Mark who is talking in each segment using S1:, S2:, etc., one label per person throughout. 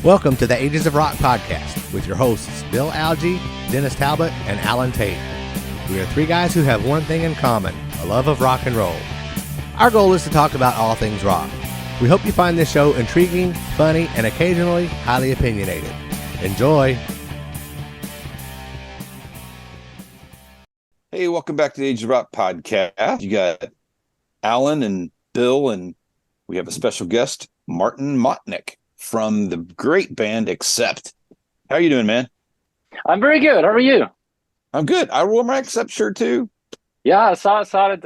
S1: Welcome to the Ages of Rock podcast with your hosts Bill Algie, Dennis Talbot, and Alan Tate. We are three guys who have one thing in common, a love of rock and roll. Our goal is to talk about all things rock. We hope you find this show intriguing, funny, and occasionally highly opinionated. Enjoy!
S2: Hey, welcome back to the Age of Rock podcast. You got Alan and Bill, and we have a special guest, Martin Motnik, from the great band Accept. How are you doing, man?
S3: I'm very good. How are you?
S2: I'm good. I wore my Accept shirt too.
S3: Yeah, I saw it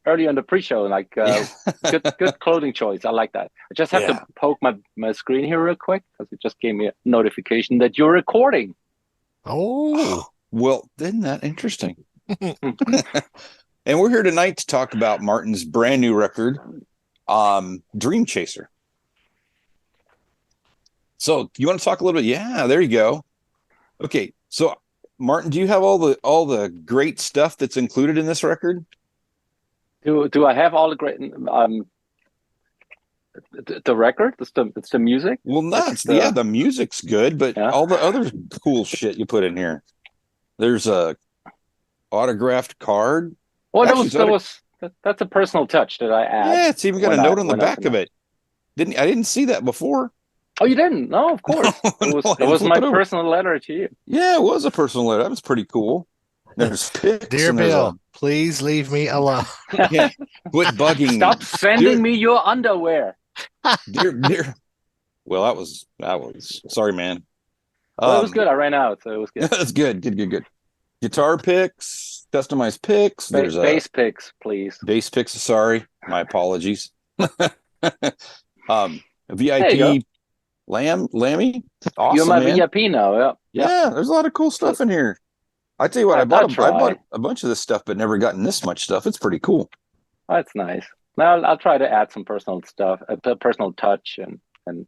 S3: earlier in the pre-show. Like, good clothing choice. I like that. I just have to poke my screen here real quick because it just gave me a notification that you're recording.
S2: Oh, well, isn't that interesting? And we're here tonight to talk about Martin's brand new record, Dream Chaser. So you want to talk a little bit? Yeah, there you go. Okay, so Martin, do you have all the great stuff that's included in this record?
S3: Do I have all the great the record? It's the music.
S2: Well, the music's good, but all the other cool shit you put in here. There's a autographed card.
S3: Well, that's a personal touch that I add.
S2: Yeah, it's even got a note on the back of it. I didn't see that before.
S3: Oh, you didn't? No, of course. It was my personal letter to you.
S2: Yeah, it was a personal letter. That was pretty cool. There's pics.
S1: Dear Bill, please leave me alone.
S2: Yeah, quit bugging.
S3: Stop sending me your underwear.
S2: Dear. Well, that was. Sorry, man.
S3: Well, it was good. I ran out, so it was good.
S2: That's good. Good. Guitar picks, customized picks. There's
S3: bass picks, please.
S2: Bass picks. Sorry, my apologies. VIP. Lammy, awesome.
S3: You're my
S2: man.
S3: VIP now.
S2: Yeah. There's a lot of cool stuff in here. I tell you what, I bought a bunch of this stuff, but never gotten this much stuff. It's pretty cool.
S3: That's nice. Now I'll try to add some personal stuff, a personal touch, and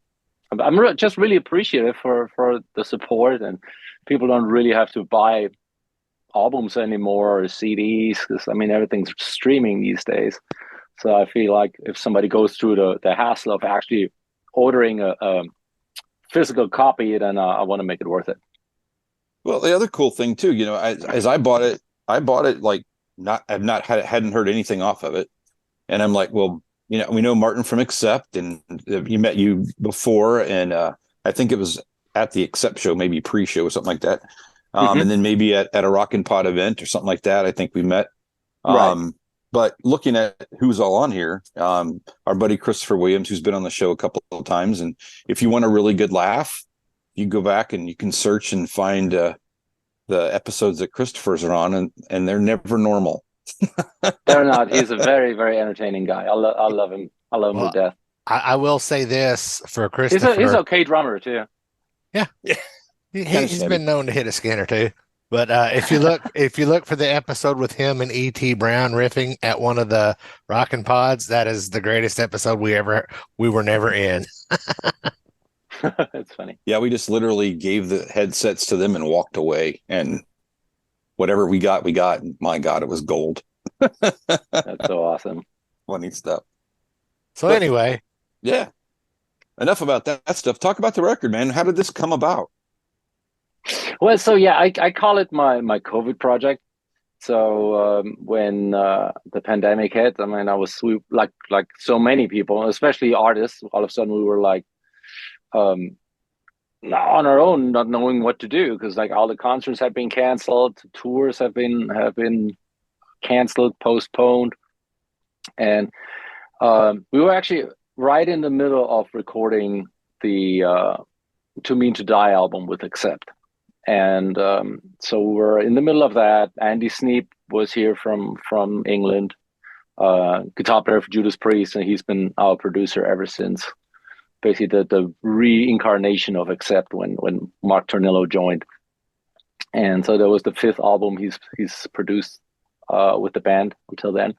S3: I'm just really appreciative for the support. And people don't really have to buy albums anymore or CDs because everything's streaming these days. So I feel like if somebody goes through the hassle of actually ordering a physical copy, then I want to make it worth it.
S2: Well, the other cool thing too, as I bought it like hadn't heard anything off of it, and I'm like, well, we know Martin from Accept, and you met you before, and I think it was at the Accept show, maybe pre-show or something like that, and then maybe at a Rockin' Pod event or something like that. I think we met.
S3: Right.
S2: But looking at who's all on here, our buddy Christopher Williams, who's been on the show a couple of times, and if you want a really good laugh, you go back and you can search and find the episodes that Christopher's are on, and they're never normal.
S3: They're not. He's a very, very entertaining guy. I love him. I love him to death.
S1: I will say this for Christopher.
S3: He's an okay drummer too.
S1: Yeah. He's been known to hit a skin or two. But if you look for the episode with him and E.T. Brown riffing at one of the Rockin' Pods, that is the greatest episode we were never in.
S3: That's funny.
S2: Yeah, we just literally gave the headsets to them and walked away, and whatever we got. My God, it was gold.
S3: That's so awesome.
S2: Funny stuff.
S1: Anyway,
S2: yeah. Enough about that stuff. Talk about the record, man. How did this come about?
S3: Well, so yeah, I call it my COVID project. So when the pandemic hit, I was like so many people, especially artists. All of a sudden, we were like on our own, not knowing what to do because like all the concerts have been canceled, tours have been canceled, postponed, and we were actually right in the middle of recording the "To Mean to Die" album with Accept. And so we're in the middle of that. Andy Sneap was here from England, guitar player for Judas Priest, and he's been our producer ever since. Basically, the reincarnation of Accept when Mark Tornillo joined. And so that was the fifth album he's produced with the band until then.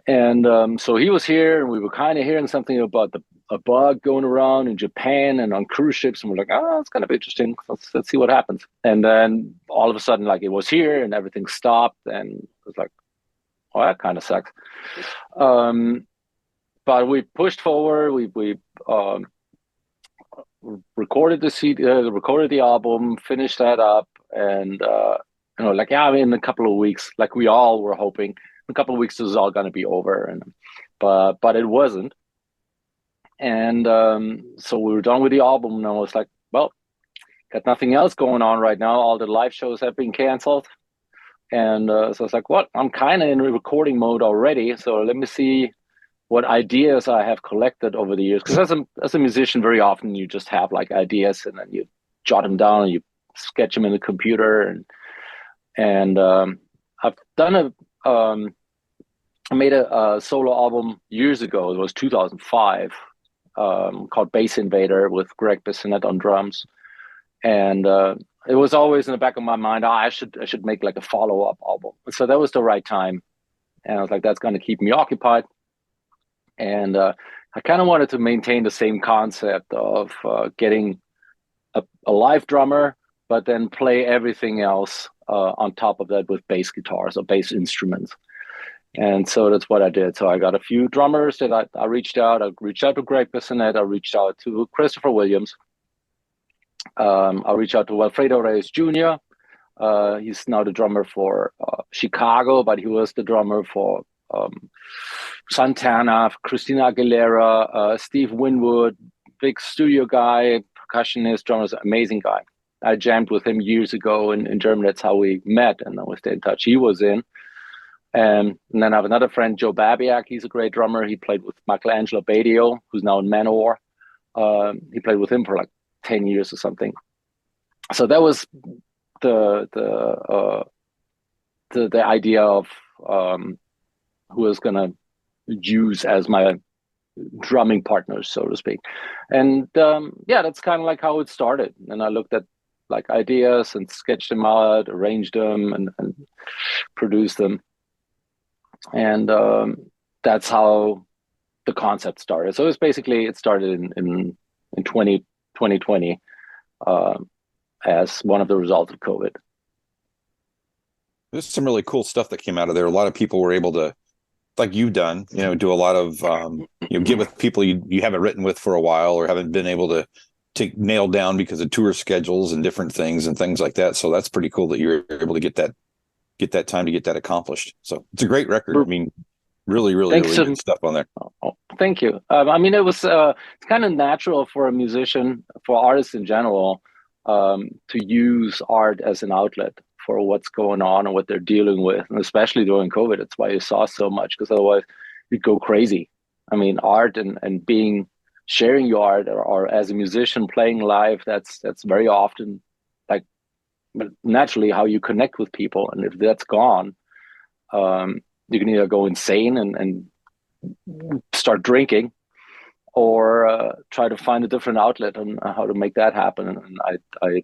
S3: And so he was here, and we were kind of hearing something about a bug going around in Japan and on cruise ships, and we're like, oh, it's kind of interesting. Let's see what happens. And then all of a sudden, like, it was here, and everything stopped, and it was like, oh, that kind of sucks. But we pushed forward. We recorded the CD, recorded the album, finished that up, and like, yeah, I mean, in a couple of weeks, like we all were hoping, in a couple of weeks this is all going to be over, but it wasn't. And so we were done with the album, and I was like, well, got nothing else going on right now. All the live shows have been canceled, and so I was like, what? I'm kind of in recording mode already, so let me see what ideas I have collected over the years. Because as a musician, very often you just have like ideas, and then you jot them down and you sketch them in the computer. And I've done I made a solo album years ago. It was 2005, called Bass Invader with Greg Bissonette on drums. And it was always in the back of my mind, I should make like a follow-up album. So that was the right time. And I was like, that's going to keep me occupied. And I kind of wanted to maintain the same concept of getting a live drummer, but then play everything else on top of that with bass guitars or bass instruments. And so that's what I did. So I got a few drummers that I reached out. I reached out to Greg Bissonette. I reached out to Christopher Williams. I reached out to Alfredo Reyes Jr. He's now the drummer for Chicago, but he was the drummer for Santana, Christina Aguilera, Steve Winwood, big studio guy, percussionist, drummer, amazing guy. I jammed with him years ago in Germany. That's how we met, and then we stayed in touch. He was in. And then I have another friend, Joe Babiak. He's a great drummer. He played with Michelangelo Badio, who's now in Manowar. He played with him for like 10 years or something. So that was the idea of who I was gonna use as my drumming partners, so to speak. And that's kind of like how it started. And I looked at like ideas and sketched them out, arranged them, and produced them. And that's how the concept started. So it's basically, it started in 2020 as one of the results of COVID.
S2: There's some really cool stuff that came out of there. A lot of people were able to, like you've done, do a lot of, get with people you haven't written with for a while or haven't been able to nail down because of tour schedules and different things and things like that. So that's pretty cool that you're able to get that time to get that accomplished. So it's a great record. I mean, really good stuff on there.
S3: Oh, thank you. I mean, it was it's kind of natural for a musician, for artists in general, to use art as an outlet for what's going on and what they're dealing with, and especially during COVID. That's why you saw so much, because otherwise you'd go crazy. I mean, art and sharing your art, or as a musician playing live, that's very often like naturally how you connect with people. And if that's gone, you can either go insane and start drinking, or try to find a different outlet on how to make that happen. And I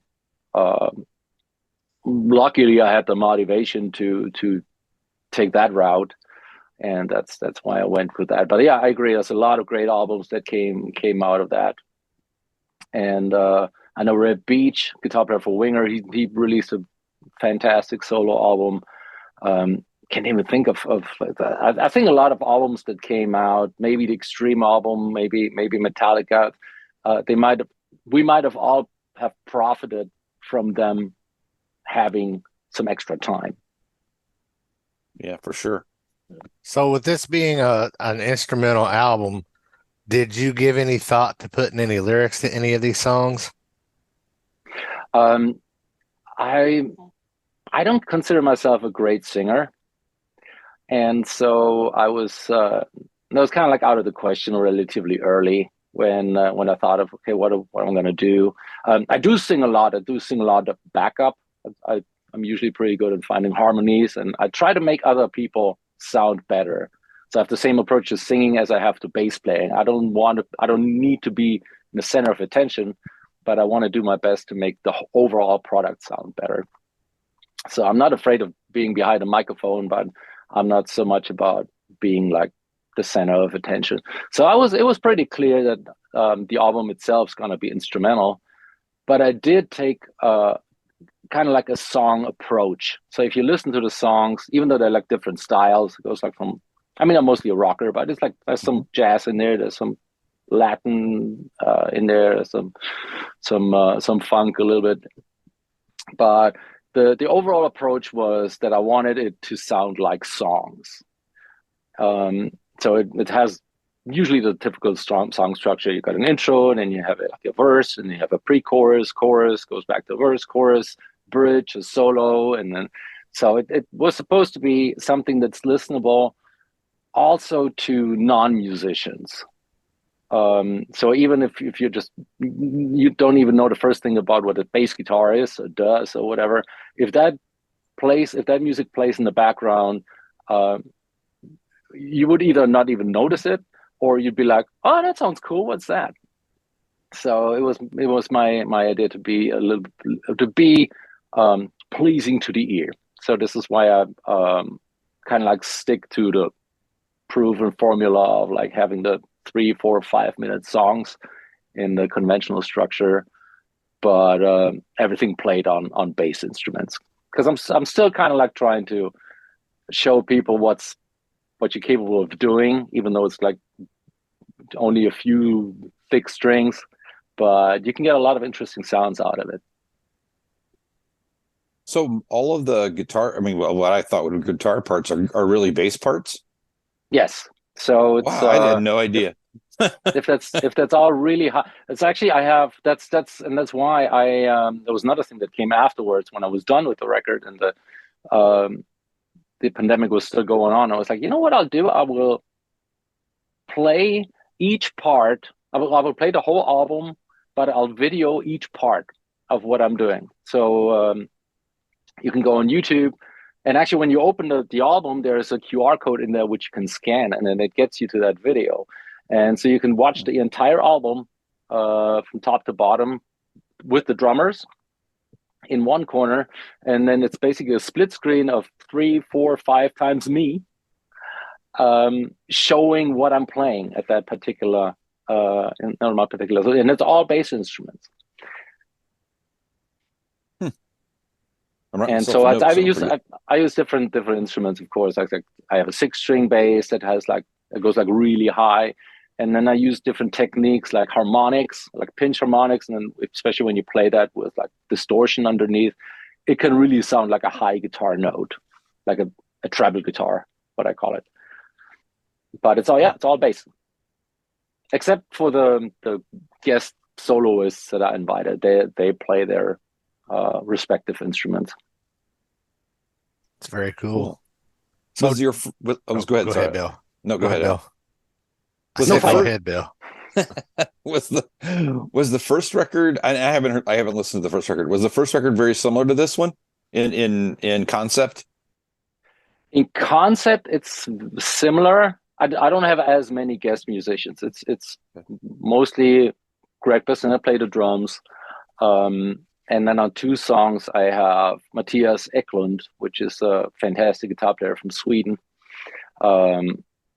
S3: luckily I had the motivation to take that route, and that's why I went with that. But yeah, I agree. There's a lot of great albums that came out of that. And I know Red Beach, guitar player for Winger, he released a fantastic solo album. Can't even think of like that. I think a lot of albums that came out, maybe the Extreme album, maybe Metallica, we might have all have profited from them having some extra time.
S2: Yeah, for sure.
S1: So with this being an instrumental album, did you give any thought to putting any lyrics to any of these songs?
S3: I don't consider myself a great singer. And so I was, that was kind of like out of the question relatively early when I thought of, okay, what am I going to do? I do sing a lot. I do sing a lot of backup. I'm usually pretty good at finding harmonies, and I try to make other people sound better. So I have the same approach to singing as I have to bass playing. I don't need to be in the center of attention, but I want to do my best to make the overall product sound better. So I'm not afraid of being behind a microphone, but I'm not so much about being like the center of attention. So it was pretty clear that the album itself is going to be instrumental, but I did take kind of like a song approach. So if you listen to the songs, even though they're like different styles, it goes like from, I mean, I'm mostly a rocker, but it's like there's some jazz in there, there's some Latin in there, there's some funk a little bit. But the overall approach was that I wanted it to sound like songs. So it has usually the typical song structure. You got an intro, and then you have like a verse, and you have a pre-chorus, chorus, goes back to verse, chorus, bridge, a solo, and then so it was supposed to be something that's listenable also to non-musicians. So even if you don't even know the first thing about what a bass guitar is or does or whatever, if that music plays in the background, you would either not even notice it, or you'd be like, "Oh, that sounds cool. What's that?" So it was my idea to be pleasing to the ear. So this is why I kind of like stick to the proven formula of like having the 3, 4, 5 minute songs in the conventional structure, but everything played on bass instruments, because I'm still kind of like trying to show people what you're capable of doing, even though it's like only a few thick strings, but you can get a lot of interesting sounds out of it.
S2: So all of the guitar, I mean, well, what I thought would be guitar parts are really bass parts.
S3: Yes. So it's
S2: Wow, I had no idea.
S3: if that's all really high, it's actually that's why there was another thing that came afterwards when I was done with the record and the pandemic was still going on. I was like, you know what I'll do? I will play each part. I will play the whole album, but I'll video each part of what I'm doing. So you can go on YouTube, and actually when you open the album, there's a QR code in there which you can scan, and then it gets you to that video. And so you can watch the entire album from top to bottom with the drummers in one corner, and then it's basically a split screen of 3, 4, 5 times me showing what I'm playing at that particular and it's all bass instruments. And so I use different instruments, of course. Like I have a 6-string bass that has like, it goes like really high, and then I use different techniques like harmonics, like pinch harmonics, and then especially when you play that with like distortion underneath, it can really sound like a high guitar note, like a treble guitar, what I call it. But it's all bass, except for the guest soloists that I invited. They play their respective instruments.
S1: It's very cool.
S2: So go ahead,
S1: Bill.
S2: No, go ahead, Bill.
S1: Go ahead, Bill.
S2: Was the first record? I haven't listened to the first record. Was the first record very similar to this one in concept?
S3: In concept, it's similar. I don't have as many guest musicians. It's mostly Greg Bissonette play the drums. And then on 2 songs, I have Matthias Eklund, which is a fantastic guitar player from Sweden.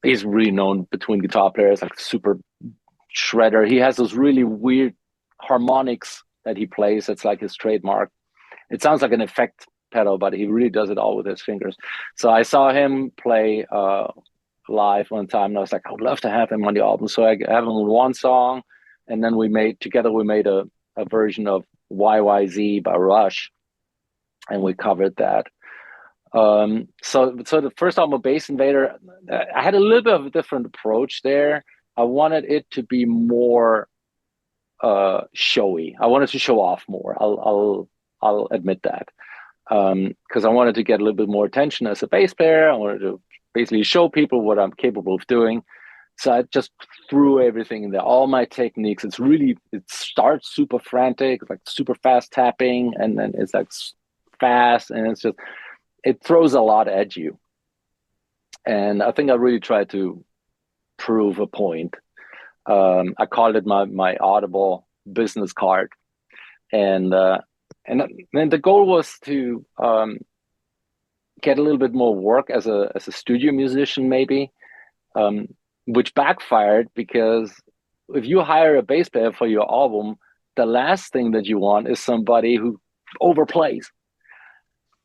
S3: He's really known between guitar players, like super shredder. He has those really weird harmonics that he plays. It's like his trademark. It sounds like an effect pedal, but he really does it all with his fingers. So I saw him play live one time, and I was like, I would love to have him on the album. So I have him on one song, and then we made a version of YYZ by Rush, and we covered that. So the first album, Bass Invader, I had a little bit of a different approach there. I wanted it to be more showy. I wanted to show off more. I'll admit that, because I wanted to get a little bit more attention as a bass player. I wanted to basically show people what I'm capable of doing. So I just threw everything in there, all my techniques. It starts super frantic, like super fast tapping, and then it's like fast, and it throws a lot at you. And I think I really tried to prove a point. I called it my Audible business card. And then the goal was to get a little bit more work as a studio musician, maybe. Which backfired, because if you hire a bass player for your album, the last thing that you want is somebody who overplays.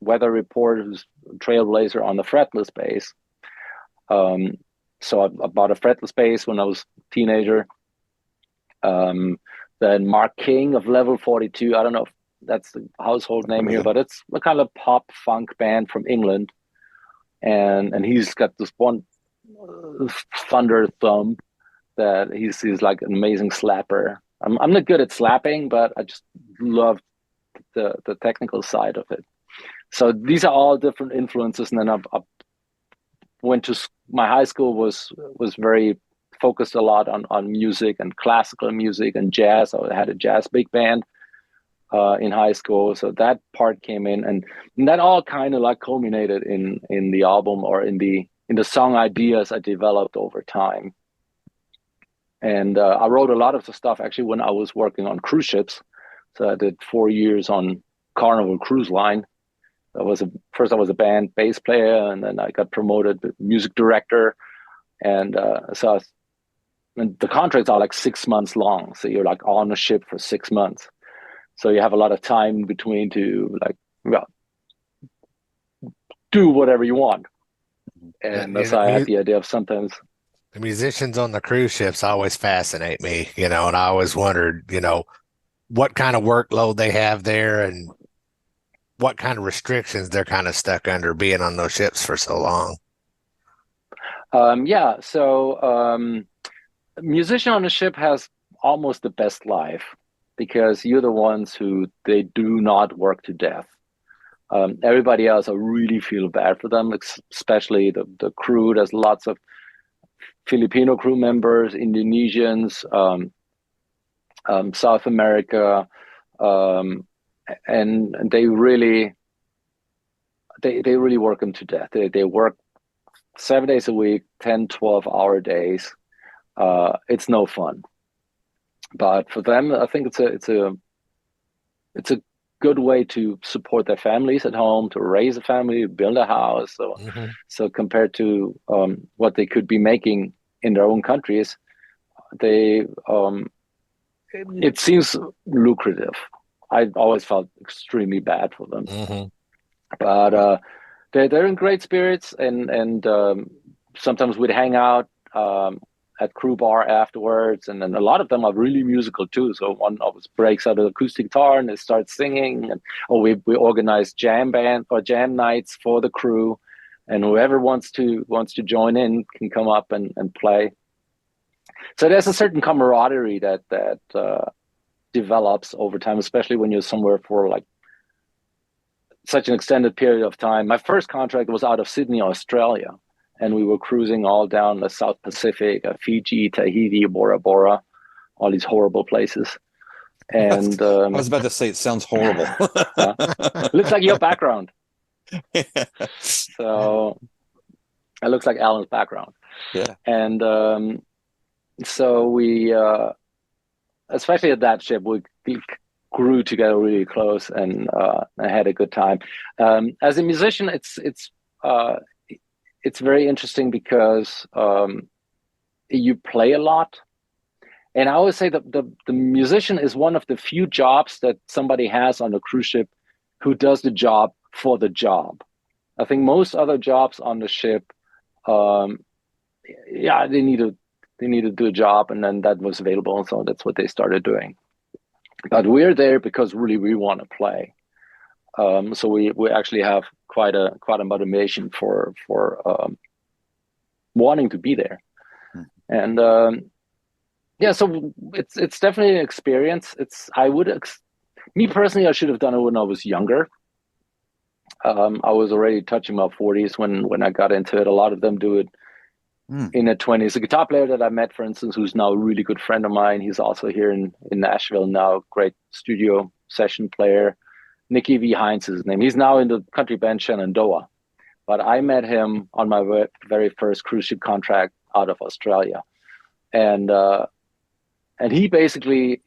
S3: weather reporter who's a trailblazer on the fretless bass. So I bought a fretless bass when I was a teenager. Then Mark King of Level 42. I don't know if that's the household name here, but it's a kind of pop funk band from England. And he's got this one thunder thumb that he's like an amazing slapper. I'm not good at slapping, but I just love the technical side of it. So these are all different influences. And then I went to my high school was very focused a lot on music and classical music and jazz. I had a jazz big band in high school, so that part came in, and that all kind of like culminated in the album or in the song ideas I developed over time. And I wrote a lot of the stuff actually when I was working on cruise ships. So I did 4 years on Carnival Cruise Line. First I was a band bass player, and then I got promoted to music director. And and the contracts are like 6 months long, so you're like on a ship for 6 months. So you have a lot of time in between to do whatever you want. And that's how I had the idea of sometimes.
S1: The musicians on the cruise ships always fascinate me, and I always wondered, what kind of workload they have there and what kind of restrictions they're kind of stuck under being on those ships for so long.
S3: So a musician on a ship has almost the best life because you're the ones who they do not work to death. Everybody else, I really feel bad for them, especially the crew. There's lots of Filipino crew members, Indonesians, South America, and they really work them to death. They work 7 days a week, 10, 12-hour days. It's no fun. But for them, I think it's a good way to support their families at home, to raise a family, build a house. So compared to what they could be making in their own countries, it seems lucrative. I always felt extremely bad for them, but they're in great spirits, and sometimes we'd hang out at crew bar afterwards, and then a lot of them are really musical too. So one always breaks out an acoustic guitar and they start singing, and we organize jam band or jam nights for the crew, and whoever wants to join in can come up and play. So there's a certain camaraderie that develops over time, especially when you're somewhere for like such an extended period of time. My first contract was out of Sydney, Australia. And we were cruising all down the South Pacific, Fiji, Tahiti, Bora Bora, all these horrible places. And
S2: I was about to say, it sounds horrible.
S3: Looks like your background.
S2: Yeah.
S3: So it looks like Alan's background.
S2: Yeah.
S3: And so we, especially at that ship, we grew together really close, and I had a good time. As a musician, it's very interesting because you play a lot. And I always say that the musician is one of the few jobs that somebody has on a cruise ship who does the job for the job. I think most other jobs on the ship, they need to do a job, and then that was available. And so that's what they started doing. But we're there because really we want to play. So we actually have quite a motivation for wanting to be there, and so it's definitely an experience. Me personally, I should have done it when I was younger. I was already touching my 40s when I got into it. A lot of them do it in their 20s. A guitar player that I met, for instance, who's now a really good friend of mine. He's also here in Nashville now. Great studio session player. Nicky V. Hines is his name. He's now in the country band Shenandoah. But I met him on my very first cruise ship contract out of Australia. And he basically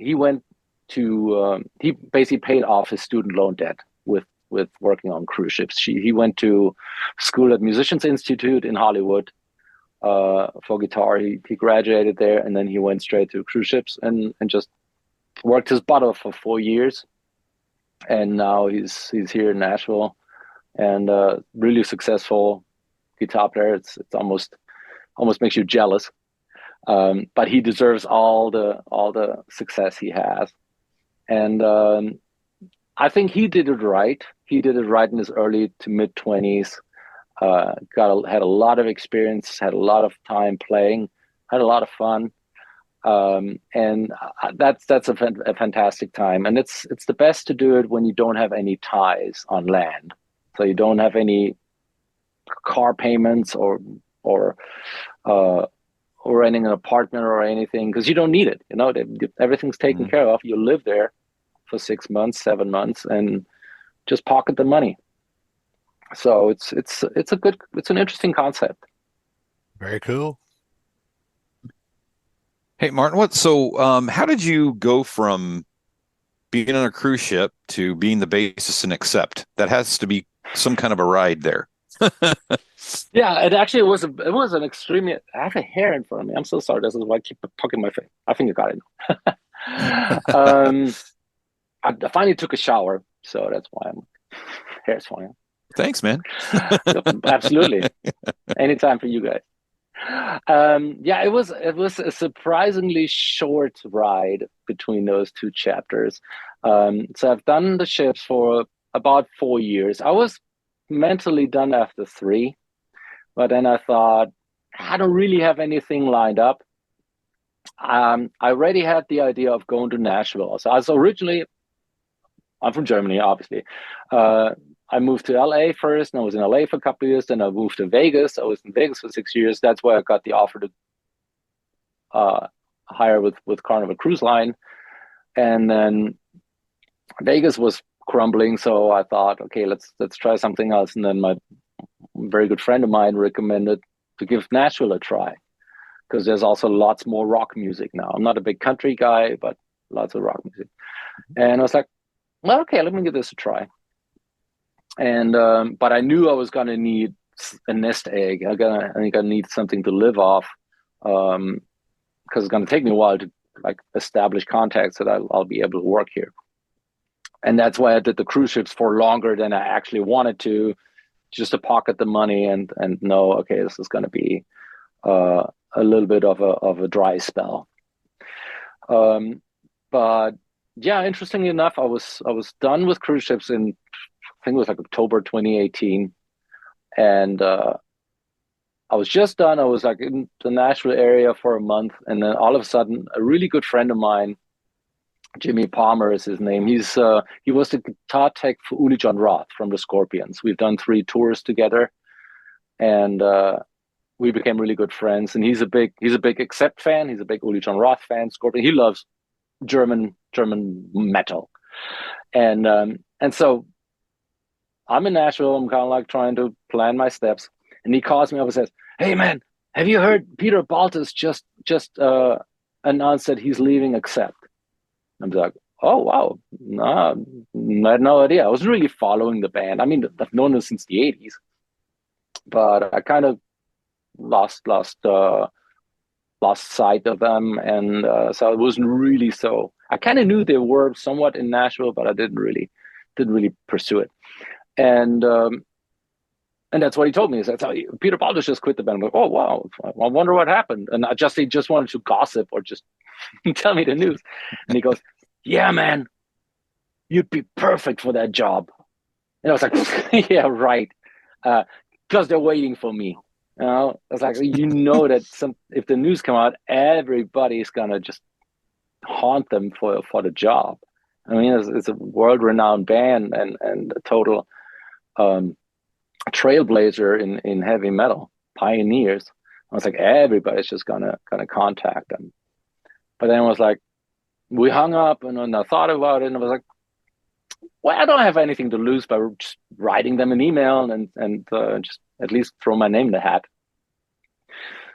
S3: paid off his student loan debt with working on cruise ships. He went to school at Musicians Institute in Hollywood for guitar. He graduated there, and then he went straight to cruise ships and just worked his butt off for 4 years. And now he's here in Nashville and really successful guitar player. It's almost makes you jealous. But he deserves all the success he has, and I think he did it right. He did it right in his early to mid 20s. Had a lot of experience, had a lot of time playing, had a lot of fun, and that's a fantastic time. And it's the best to do it when you don't have any ties on land, so you don't have any car payments or uh, or renting an apartment or anything, because you don't need it. Everything's taken care of. You live there for 6 months, 7 months, and just pocket the money. So it's an interesting concept.
S1: Very cool.
S2: Hey, Martin, how did you go from being on a cruise ship to being the bassist in Accept? That has to be some kind of a ride there.
S3: Yeah, it was an extremely. I have a hair in front of me. I'm so sorry. This is why I keep poking my face. I think I got it. I finally took a shower, so that's why I'm hair's fine.
S2: Thanks, man.
S3: Absolutely, anytime for you guys. Yeah, it was a surprisingly short ride between those two chapters. So I've done the ships for about 4 years. I was mentally done after three, but then I thought I don't really have anything lined up. I already had the idea of going to Nashville. So I was originally, I'm from Germany, obviously. Uh, I moved to LA first, and I was in LA for a couple of years. Then I moved to Vegas. I was in Vegas for 6 years. That's where I got the offer to hire with Carnival Cruise Line. And then Vegas was crumbling, so I thought, okay, let's try something else. And then my very good friend of mine recommended to give Nashville a try, because there's also lots more rock music now. I'm not a big country guy, but lots of rock music. And I was like, well, okay, let me give this a try. And but I knew I was gonna need a nest egg. I think I need something to live off, because it's gonna take me a while to like establish contacts that I'll be able to work here. And that's why I did the cruise ships for longer than I actually wanted to, just to pocket the money and know, okay, this is going to be a little bit of a dry spell. But yeah, interestingly enough, I was done with cruise ships in, I think it was like October 2018, and I was just done. I was like in the Nashville area for a month, and then all of a sudden, a really good friend of mine, Jimmy Palmer is his name. He was the guitar tech for Uli John Roth from the Scorpions. We've done 3 tours together, and we became really good friends. And he's a big Accept fan. He's a big Uli John Roth fan. Scorpion. He loves German metal, and so I'm in Nashville. I'm kind of like trying to plan my steps, and he calls me up and says, "Hey man, have you heard Peter Baltus just announced that he's leaving Accept?" I'm like, oh wow, no, I had no idea. I wasn't really following the band. I mean, I've known them since the '80s, but I kind of lost sight of them, and so it wasn't really so. I kind of knew they were somewhat in Nashville, but I didn't really pursue it. And that's what he told me. He said, Peter Baldur just quit the band. I'm like, oh wow, I wonder what happened. And he just wanted to gossip or just tell me the news. And he goes, yeah, man, you'd be perfect for that job. And I was like, yeah, right. Because they're waiting for me. I was like, that if the news come out, everybody's gonna just haunt them for the job. I mean, it's a world-renowned band and a total trailblazer in heavy metal, pioneers. I was like, everybody's just gonna contact them. But then I was like, we hung up, and then I thought about it, and I was like, well, I don't have anything to lose by just writing them an email and just at least throw my name in the hat.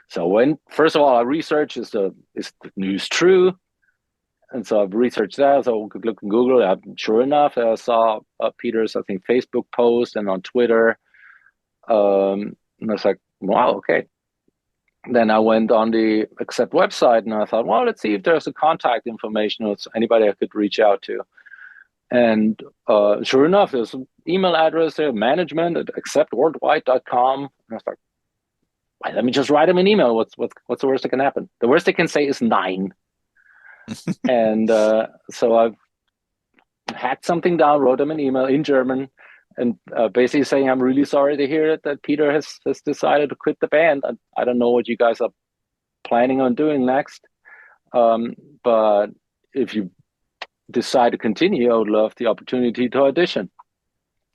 S3: So first of all, I researched, is the news true? And so I've researched that. So I could look in Google. Sure enough, I saw Peter's, I think, Facebook post and on Twitter. And I was like, wow, okay. Then I went on the Accept website, and I thought, well, let's see if there's a contact information or anybody I could reach out to. And sure enough, there's an email address there, management@acceptworldwide.com. And I was like, why, let me just write them an email. What's the worst that can happen? The worst they can say is 9. And so I've hacked something down, wrote them an email in German, and basically saying, I'm really sorry to hear that Peter has decided to quit the band. I don't know what you guys are planning on doing next. But if you decide to continue, I would love the opportunity to audition.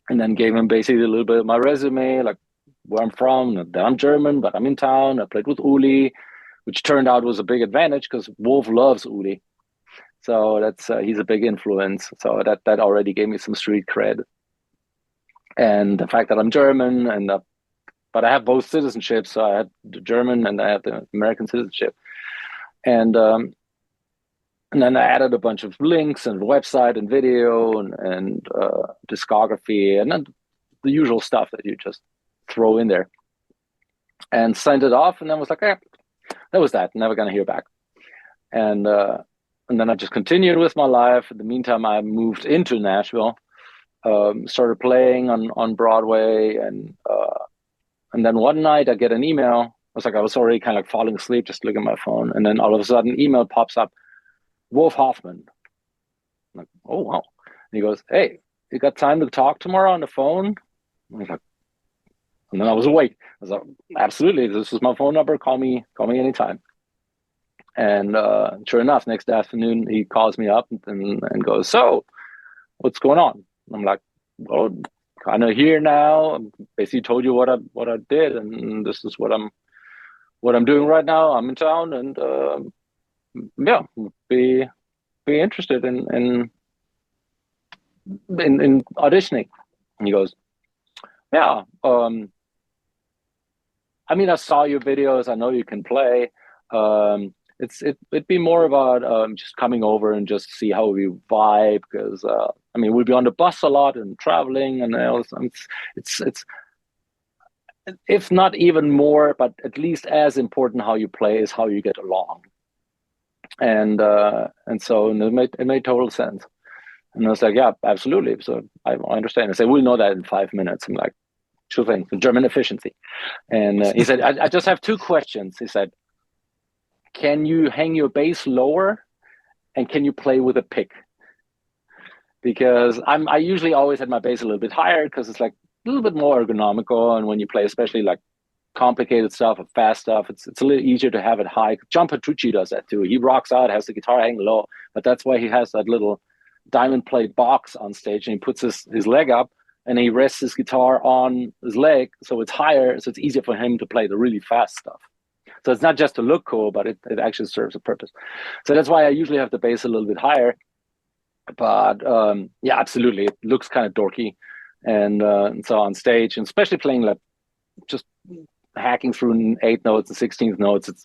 S3: And then gave him basically a little bit of my resume, like where I'm from, that I'm German, but I'm in town. I played with Uli, which turned out was a big advantage because Wolf loves Uli. So that's he's a big influence. So that already gave me some street cred. And the fact that I'm German, but I have both citizenships. So I had the German and I have the American citizenship. And then I added a bunch of links and website and video and discography and then the usual stuff that you just throw in there. And sent it off, and then was like, that was that. Never gonna hear back. And then I just continued with my life. In the meantime, I moved into Nashville, started playing on Broadway, and then one night I get an email. I was already kind of like falling asleep, just looking at my phone, and then all of a sudden, email pops up, Wolf Hoffman. I'm like, oh wow! And he goes, hey, you got time to talk tomorrow on the phone? And I was like, and then I was awake. I was like, absolutely, this is my phone number. Call me anytime. And sure enough, next afternoon he calls me up and goes, so what's going on? And I'm like, well, kind of here now. Basically told you what I did, and this is what I'm doing right now. I'm in town, and yeah, be interested in auditioning. And he goes, yeah. I mean, I saw your videos. I know you can play. It'd be more about just coming over and just see how we vibe, because I mean, we'll be on the bus a lot and traveling, and it's if not even more, but at least as important how you play is how you get along. And so it made total sense. And I was like, yeah, absolutely. So I understand. I said, we'll know that in 5 minutes. I'm like, sure thing, German efficiency. And he said, I just have 2 questions. He said, can you hang your bass lower, and can you play with a pick? Because I usually always had my bass a little bit higher because it's like a little bit more ergonomical. And when you play, especially like complicated stuff or fast stuff, it's a little easier to have it high. John Petrucci does that too. He rocks out, has the guitar hang low, but that's why he has that little diamond plate box on stage, and he puts his leg up and he rests his guitar on his leg, so it's higher, so it's easier for him to play the really fast stuff. So it's not just to look cool, but it actually serves a purpose. So that's why I usually have the bass a little bit higher. But yeah, absolutely, it looks kind of dorky, and so on stage, and especially playing like just hacking through 8 notes and 16th notes, it's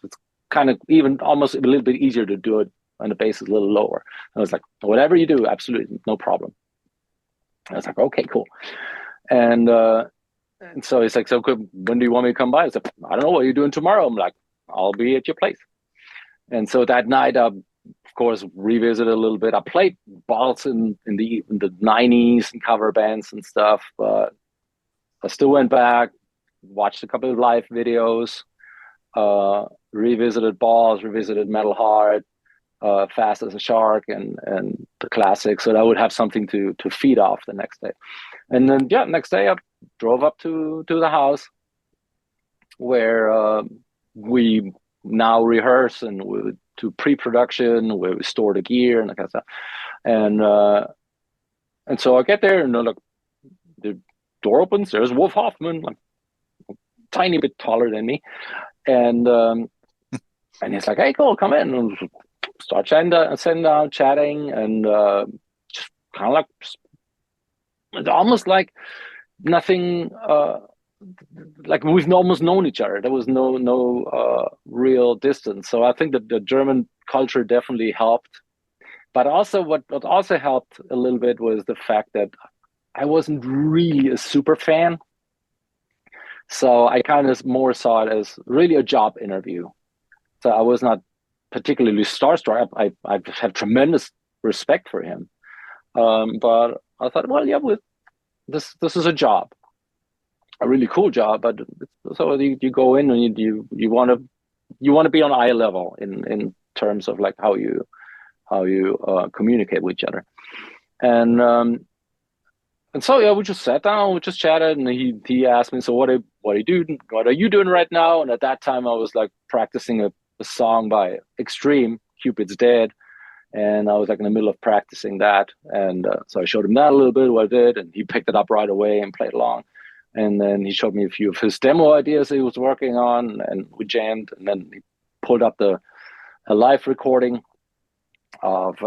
S3: kind of even almost a little bit easier to do it when the bass is a little lower. I was like, whatever you do, absolutely no problem. I was like, okay, cool. And so he's like, so good, when do you want me to come by? I said, I don't know, what are you doing tomorrow? I'm like, I'll be at your place. And so that night, of course, revisited a little bit. I played balls in the 90s and cover bands and stuff, but I still went back, watched a couple of live videos, revisited balls, revisited Metal Heart, Fast as a Shark, and the classics, so that I would have something to feed off the next day. And then yeah, next day I drove up to the house where we now rehearse, and we do pre-production where we store the gear and that kind of stuff. And so I get there, and look, the door opens, there's Wolf Hoffman, like a tiny bit taller than me, and he's like, hey, cool, come in. And start sitting down, chatting, and just kind of like, it's almost like nothing, like we've almost known each other. There was no real distance. So I think that the German culture definitely helped. But also what also helped a little bit was the fact that I wasn't really a super fan. So I kind of more saw it as really a job interview. So I was not particularly starstruck. I have tremendous respect for him. But I thought, well, yeah, this is a job, a really cool job. But so you go in and you want to be on eye level in terms of like how you communicate with each other. And so yeah, we just sat down, we just chatted, and he asked me, so what are you doing right now? And at that time, I was like practicing a song by Extreme, Cupid's Dead, and I was like in the middle of practicing that, and so I showed him that a little bit, what I did, and he picked it up right away and played along. And then he showed me a few of his demo ideas he was working on, and we jammed, and then he pulled up a live recording of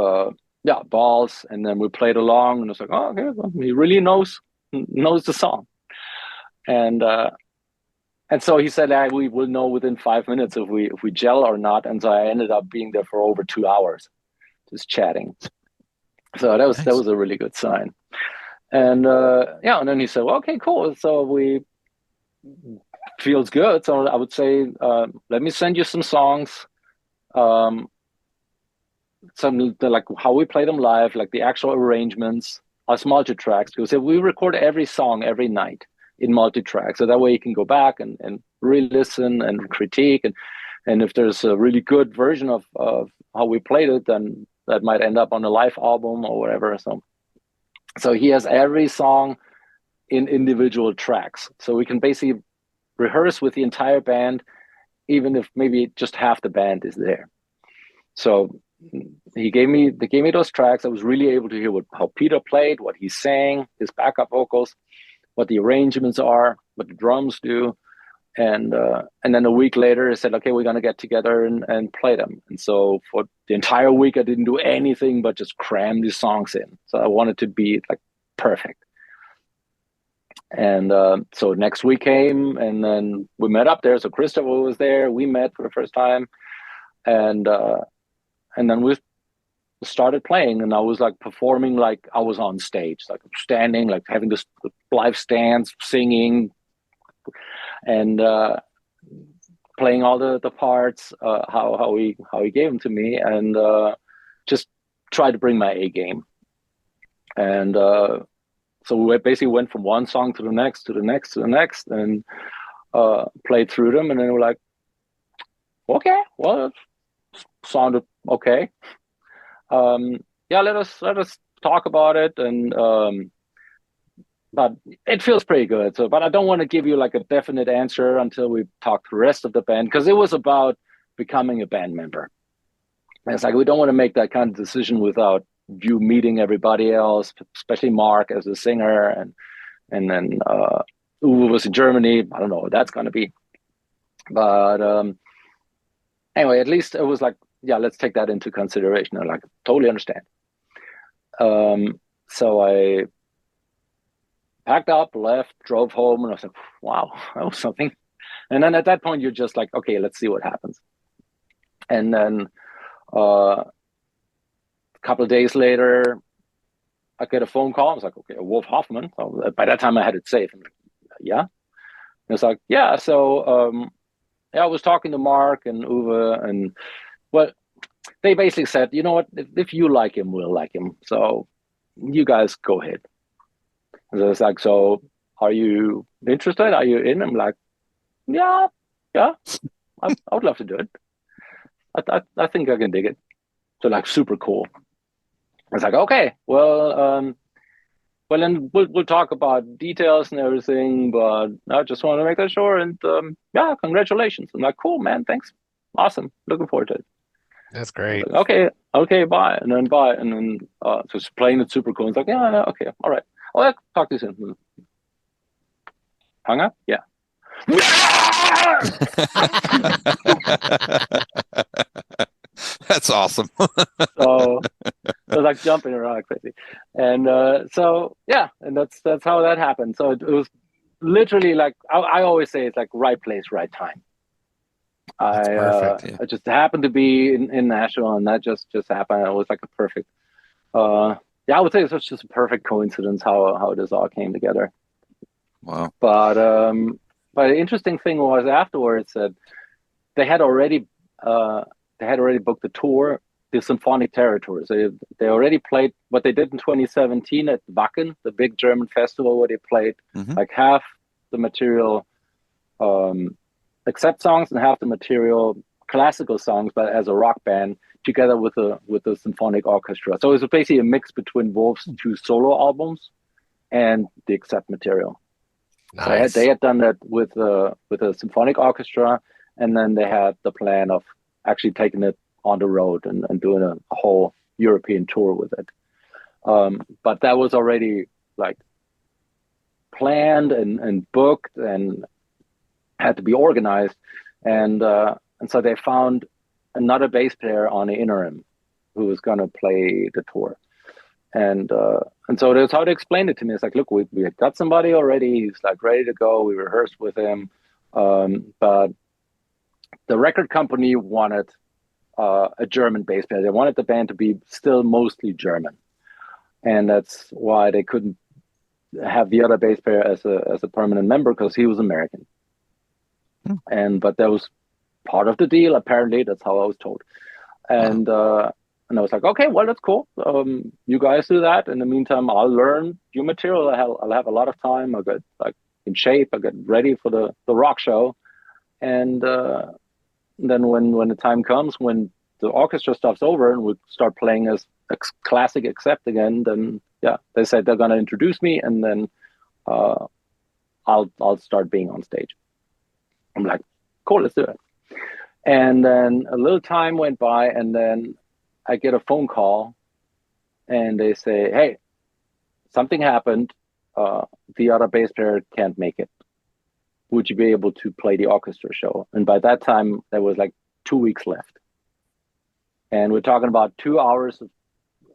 S3: balls, and then we played along, and it's like, oh, okay, well, he really knows the song. And so he said, we will know within 5 minutes if we gel or not. And so I ended up being there for over 2 hours just chatting. So that was a really good sign. And and then he said, well, okay, cool, so we feels good. So I would say, let me send you some songs, some like how we play them live, like the actual arrangements, us multi-tracks, because if we record every song every night in multi-track, so that way you can go back and re-listen and critique, and if there's a really good version of how we played it, then that might end up on a live album or whatever. So he has every song in individual tracks, so we can basically rehearse with the entire band, even if maybe just half the band is there. So they gave me those tracks. I was really able to hear how Peter played, what he sang, his backup vocals, what the arrangements are, what the drums do. And then a week later, I said, okay, we're going to get together and play them. And so for the entire week, I didn't do anything but just cram these songs in. So I wanted to be like perfect. And so next week came, and then we met up there. So Christopher was there. We met for the first time. And then we started playing, and I was like performing like I was on stage, like standing, like having this live stance, singing, and playing all the parts, how he gave them to me, and just try to bring my A game. And so we basically went from one song to the next, to the next, to the next, and played through them, and then we're like, okay, well, it sounded okay. Let us talk about it, and but it feels pretty good. So, but I don't want to give you like a definite answer until we talk to the rest of the band, because it was about becoming a band member. And it's like we don't want to make that kind of decision without you meeting everybody else, especially Mark as a singer, and then Uwe was in Germany. I don't know what that's going to be, but anyway, at least it was like, yeah, let's take that into consideration. I like totally understand. So I packed up, left, drove home, and I was like, wow, that was something. And then at that point, you're just like, okay, let's see what happens. And then a couple of days later, I get a phone call. I was like, okay, Wolf Hoffman. So by that time, I had it saved. I'm like, yeah. And it's like, yeah. So I was talking to Mark and Uwe, and well, they basically said, you know what, if you like him, we'll like him. So you guys go ahead. And so it's like, so are you interested? Are you in? I'm like, yeah, I would love to do it. I think I can dig it. So like super cool. It's like, okay, well, then we'll talk about details and everything, but I just want to make that sure. And congratulations. I'm like, cool, man, thanks, awesome, looking forward to it.
S1: That's great.
S3: Like, okay, bye, and then bye, and then so it's playing it super cool. It's like, yeah, okay, all right. Oh, yeah, talk to you soon. Hung up, yeah.
S2: That's awesome.
S3: So like jumping around like crazy, and and that's how that happened. So it was literally like I always say, it's like right place, right time.
S1: That's perfect.
S3: I just happened to be in Nashville, and that just happened. It was like a perfect. I would say it's just a perfect coincidence how this all came together.
S2: Wow.
S3: But the interesting thing was afterwards that they had already booked the tour the symphonic territories. They already played what they did in 2017 at Wacken, the big German festival, where they played like half the material accept songs and half the material classical songs, but as a rock band together with the symphonic orchestra. So it was basically a mix between Wolf's two solo albums and the accept material.
S1: Nice.
S3: So they had done that with a symphonic orchestra, and then they had the plan of actually taking it on the road and doing a whole European tour with it. But that was already like planned and booked and had to be organized. And so they found another bass player on the interim who was going to play the tour. And so that's how they explained it to me. It's like, look, we had got somebody already. He's like ready to go. We rehearsed with him. But the record company wanted a German bass player. They wanted the band to be still mostly German. And that's why they couldn't have the other bass player as a permanent member, because he was American. But that was part of the deal, apparently. That's how I was told. And I was like, okay, well, that's cool. You guys do that. In the meantime, I'll learn your material. I'll have a lot of time. I'll get like in shape. I'll get ready for the rock show. And then when the time comes, when the orchestra stuff's over and we start playing as classic accept again, then yeah, they said they're going to introduce me, and then I'll start being on stage. I'm like, cool, let's do it. And then a little time went by, and then I get a phone call, and they say, hey, something happened. The other bass player can't make it. Would you be able to play the orchestra show? And by that time, there was like 2 weeks left. And we're talking about 2 hours of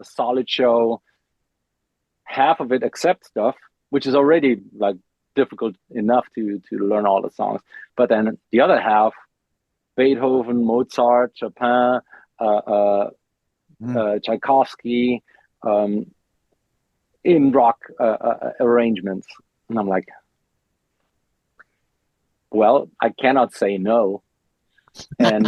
S3: a solid show, half of it accept stuff, which is already like difficult enough to learn all the songs. But then the other half, Beethoven, Mozart, Chopin, Tchaikovsky, in rock arrangements. And I'm like, well, I cannot say no. And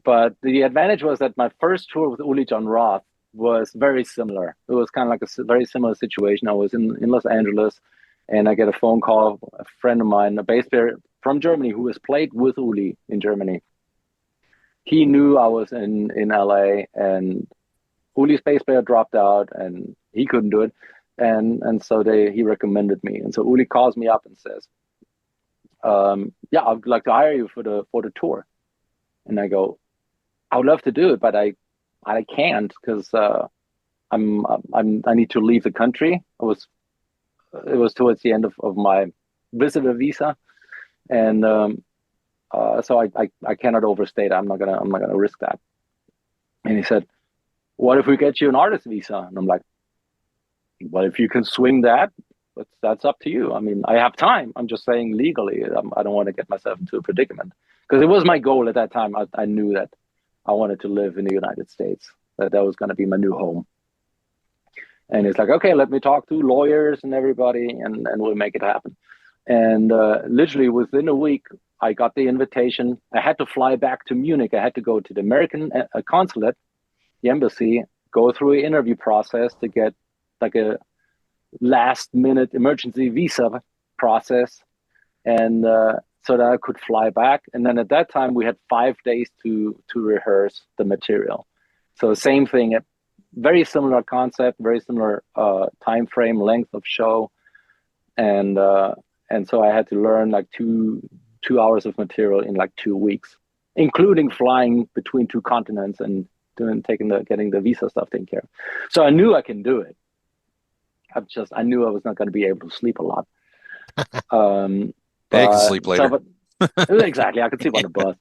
S3: but the advantage was that my first tour with Uli John Roth was very similar. It was kind of like a very similar situation. I was in Los Angeles, and I get a phone call. A friend of mine, a bass player from Germany, who has played with Uli in Germany. He knew I was in LA, and Uli's bass player dropped out, and he couldn't do it. And so he recommended me. And so Uli calls me up and says, yeah, I'd like to hire you for the tour. And I go, I would love to do it, but I can't, because I need to leave the country. It was towards the end of my visitor visa, and so I cannot overstay that. I'm not gonna risk that. And he said, what if we get you an artist visa? And I'm like, well, if you can swing that, that's up to you. I mean, I have time. I'm just saying legally, I don't want to get myself into a predicament, because it was my goal at that time. I knew that I wanted to live in the United States, that was going to be my new home. And it's like, okay, let me talk to lawyers and everybody, and we'll make it happen. And literally within a week, I got the invitation. I had to fly back to Munich. I had to go to the American consulate, the embassy, go through an interview process to get like a last minute emergency visa process, and so that I could fly back. And then at that time we had 5 days to rehearse the material. So same thing, very similar concept, very similar time frame, length of show, and so I had to learn like two hours of material in like 2 weeks, including flying between 2 continents and getting the visa stuff taken care of. So I knew I can do it. I knew I was not going to be able to sleep a lot.
S2: I can sleep later.
S3: Exactly, I could sleep on the bus.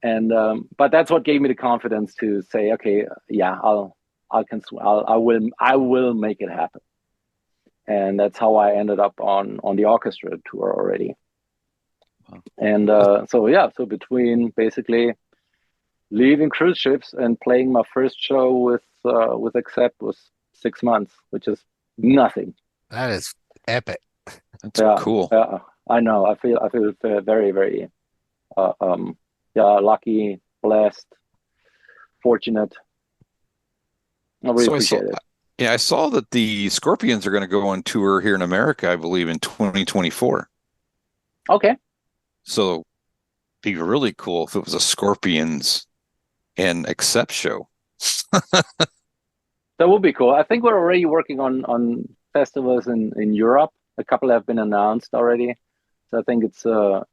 S3: And but that's what gave me the confidence to say, okay, yeah, I will make it happen. And that's how I ended up on the orchestra tour already. Wow. And so between basically leaving cruise ships and playing my first show with Accept was 6 months, which is nothing.
S1: That is epic.
S2: That's cool.
S3: Yeah, I know. I feel very, very lucky, blessed. fortunate. I really
S2: So
S3: appreciate it.
S2: I saw that the Scorpions are going to go on tour here in America, I believe, in 2024.
S3: Okay.
S2: So it'd be really cool if it was a Scorpions and Accept show.
S3: That would be cool. I think we're already working on festivals in Europe. A couple have been announced already. So I think it's a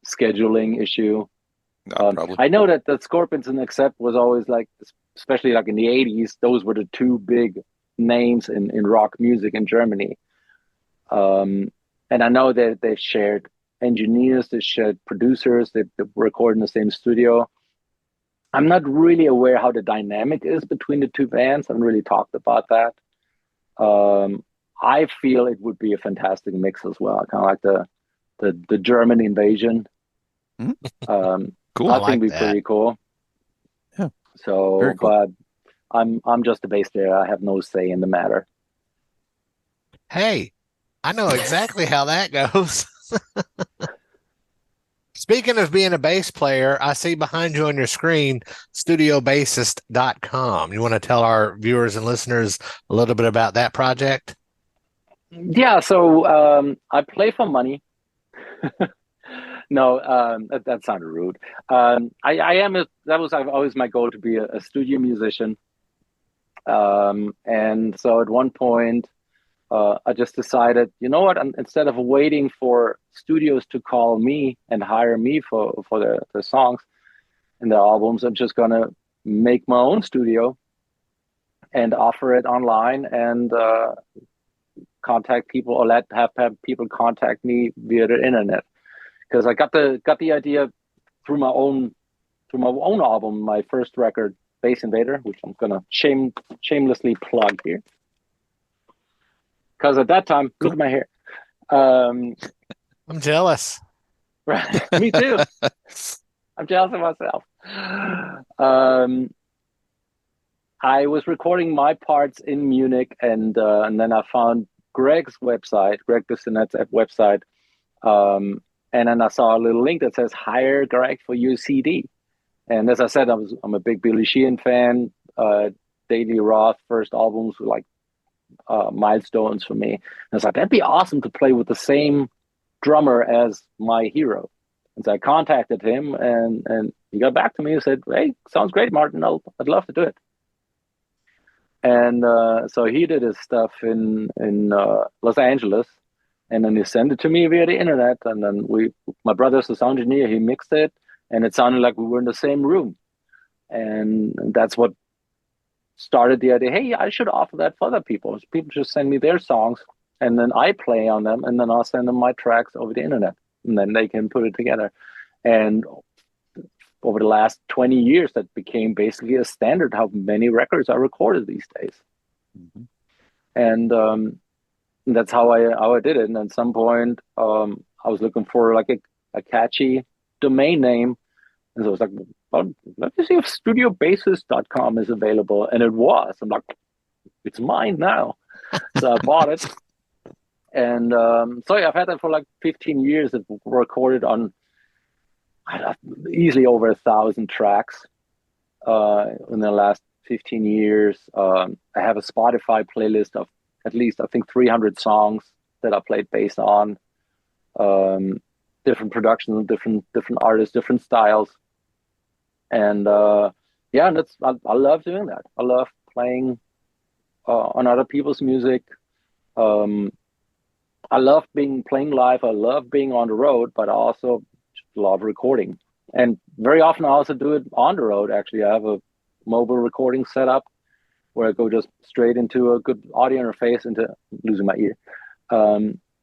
S3: scheduling issue.
S2: Probably.
S3: I know that Scorpions and Accept was always like, especially like in the 80s, those were the two big names in rock music in Germany. And I know that they've shared engineers, they shared producers, they record in the same studio. I'm not really aware how the dynamic is between the two bands. I haven't really talked about that. I feel it would be a fantastic mix as well, kind of like the German invasion.
S2: Cool.
S3: I
S1: like
S3: think it'd be
S1: that.
S3: pretty cool.
S2: Yeah.
S3: So,
S2: Very cool.
S3: but I'm just a bass player. I have no say in the matter.
S1: Hey, I know exactly how that goes. Speaking of being a bass player, I see behind you on your screen studiobassist.com. You want to tell our viewers and listeners a little bit about that project?
S3: Yeah, so I play for money. No, that sounded rude. I am that was always my goal to be a studio musician. And so at one point, I just decided, you know what? Instead of waiting for studios to call me and hire me for their songs and their albums, I'm just gonna make my own studio and offer it online and contact people or have people contact me via the internet. Because I got the idea through my own album, my first record, Bass Invader, which I'm gonna shamelessly plug here. Because at that time,
S2: Cool.
S3: look at my hair. Um,
S1: I'm jealous.
S3: Right. Me too. I'm jealous of myself. I was recording my parts in Munich, and then I found Greg's website, Greg Bissonet's website, and then I saw a little link that says "Hire Greg for your CD." And as I said, I'm a big Billy Sheehan fan. Daily Roth first albums were like milestones for me. And I was like, that'd be awesome to play with the same drummer as my hero. And so I contacted him, and he got back to me and said, "Hey, sounds great, Martin. I'd love to do it." And so he did his stuff in Los Angeles, and then he sent it to me via the internet. And then my brother's the sound engineer. He mixed it, and it sounded like we were in the same room. And that's what started the idea. Hey, I should offer that for other people. People just send me their songs, and then I play on them, and then I'll send them my tracks over the internet, and then they can put it together. And over the last 20 years, that became basically a standard how many records are recorded these days. Mm-hmm. And that's how I did it. And at some point, I was looking for like a catchy domain name. And so I was like, well, let me see if studiobassist.com is available. And it was. I'm like, it's mine now. So I bought it. And so yeah, I've had that for like 15 years. It recorded on easily over 1,000 tracks in the last 15 years. I have a Spotify playlist of at least, I think, 300 songs that I played bass on. Different productions, different artists, different styles. And yeah, I love doing that. I love playing on other people's music. I love playing live. I love being on the road, but I also love recording. And very often I also do it on the road. Actually, I have a mobile recording setup where I go just straight into a good audio interface losing my ear,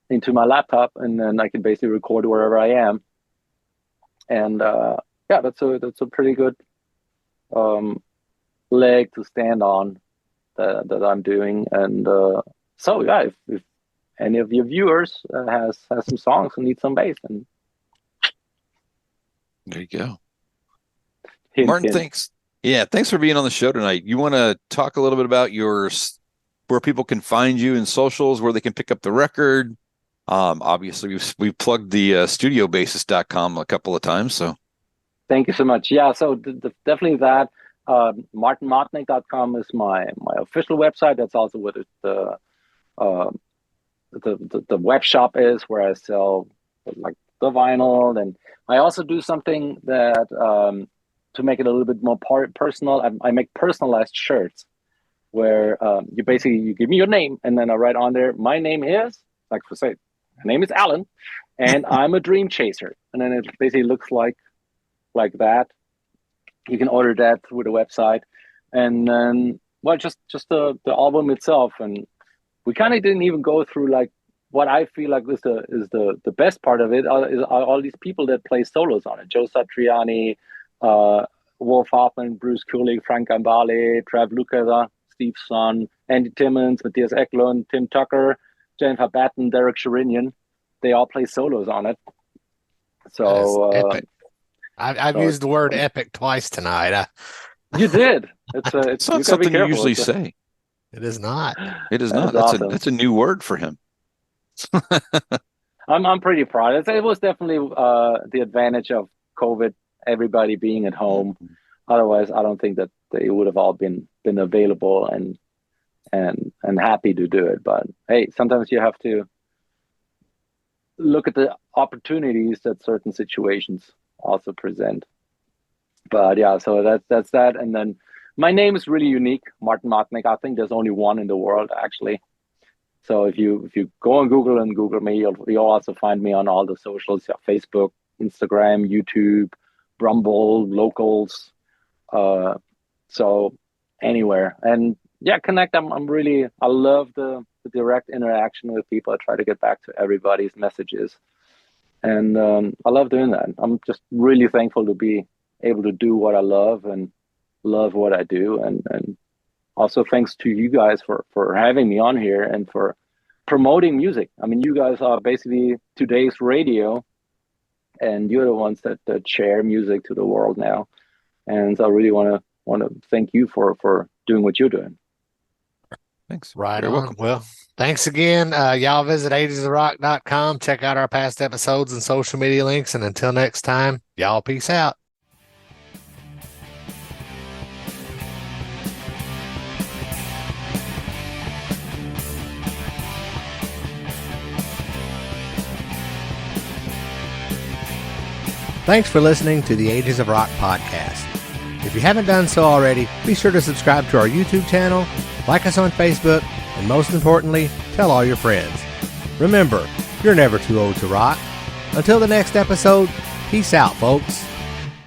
S3: into my laptop, and then I can basically record wherever I am. And yeah, that's a pretty good leg to stand on that I'm doing. And so yeah, if any of your viewers has some songs and need some bass, and
S2: there you go.
S3: hint,
S2: Martin,
S3: hint.
S2: thanks. Yeah, thanks for being on the show tonight. You want to talk a little bit about where people can find you in socials, where they can pick up the record? Obviously, we've plugged the studiobassist.com a couple of times. So
S3: Thank you so much. Yeah, so definitely that. MartinMotnik.com is my official website. That's also what uh, the web shop is, where I sell like the vinyl, and I also do something that to make it a little bit more personal. I make personalized shirts where you give me your name, and then I write on there, my name is, like for say, my name is Alan, and I'm a dream chaser, and then it basically looks like that. You can order that through the website, and then just the album itself, and we kind of didn't even go through like what I feel like is the best part of it is all these people that play solos on it. Joe Satriani, Wolf Hoffman, Bruce Kulick, Frank Gambale, Trav Lukather, Steve Son, Andy Timmons, Matthias Eklund, Tim Tucker, Jennifer Batten, Derek Sherinian. They all play solos on it. So
S1: epic. I've used the word epic twice tonight.
S3: You did. It's
S2: not something you usually say.
S1: It is not.
S2: It is not. That's a new word for him.
S3: I'm pretty proud. It was definitely the advantage of COVID, everybody being at home. Otherwise, I don't think that they would have all been available and happy to do it. But hey, sometimes you have to look at the opportunities that certain situations also present. But yeah, so that's that. And then my name is really unique, Martin Motnik. I think there's only one in the world, actually. So if you go on Google and Google me, you'll also find me on all the socials: Facebook, Instagram, YouTube, Rumble, Locals. So anywhere, and yeah, connect. I love the direct interaction with people. I try to get back to everybody's messages, and I love doing that. I'm just really thankful to be able to do what I love and love what I do, and also thanks to you guys for having me on here and for promoting music. I mean, you guys are basically today's radio, and you're the ones that share music to the world now. And so I really want to thank you for doing what you're doing.
S2: Thanks.
S1: Right
S2: You're
S1: on.
S2: welcome.
S1: Well, thanks again. Y'all visit agesofrock.com. Check out our past episodes and social media links. And until next time, y'all peace out. Thanks for listening to the Ages of Rock podcast. If you haven't done so already, be sure to subscribe to our YouTube channel, like us on Facebook, and most importantly, tell all your friends. Remember, you're never too old to rock. Until the next episode, peace out, folks.